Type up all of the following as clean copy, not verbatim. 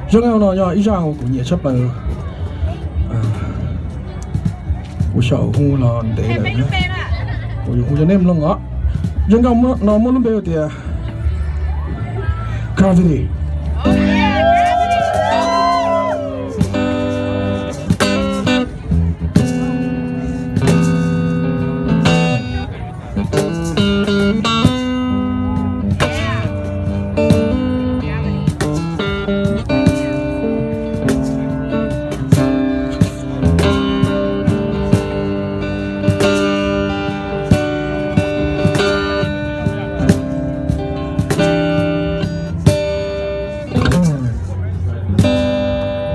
就那样要一下我过年吃饭，我小红了对了，我就那么弄啊，人家那么弄不要的，咖啡。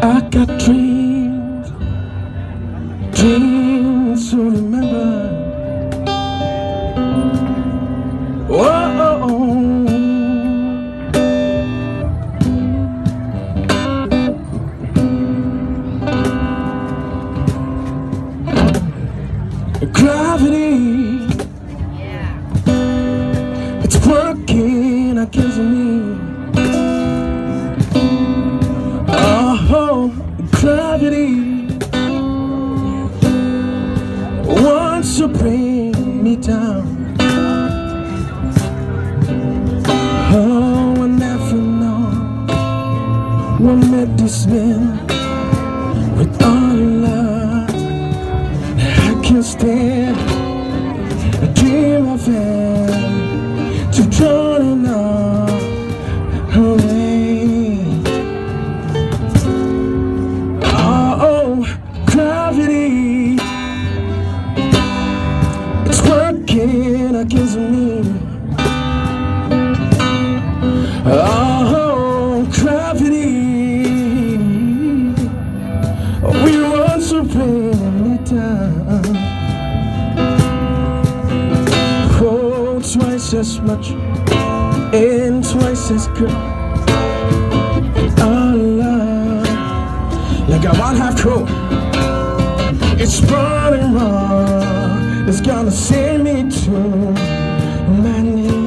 I got dreams, dreams to remember. Whoa, gravity, it's working against me. Oh, gravity wants to bring me down. Oh, I never know what met this man with all the love. I can't stand a dream of it to drown away. Gravity, it's working against me. Oh, gravity, we want to bring me down. Oh, twice as much and twice as good. Our love, like I won't have crew. It's running wrong. It's gonna send me to my knees.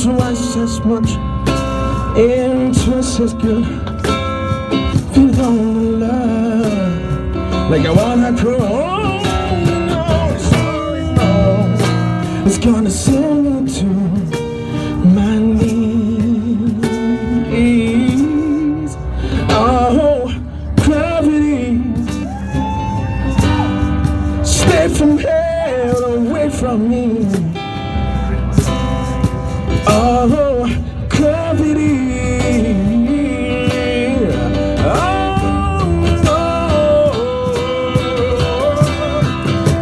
Twice as much and twice as good. Feel on the love like I want to grow. Oh, no, sorry, no. It's gonna send me to my knees. Oh, gravity, stay from hell away from me. Oh, gravity. Oh, no.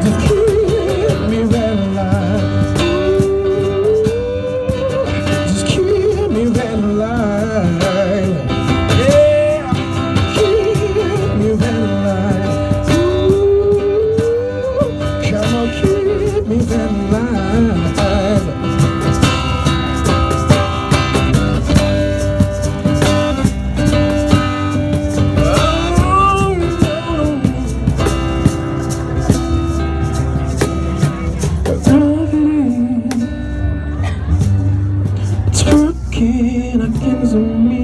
Just keep me right alive. Just keep me right alive. Yeah, keep me right alive. Ooh, come on, keep me right alive. It's working against me.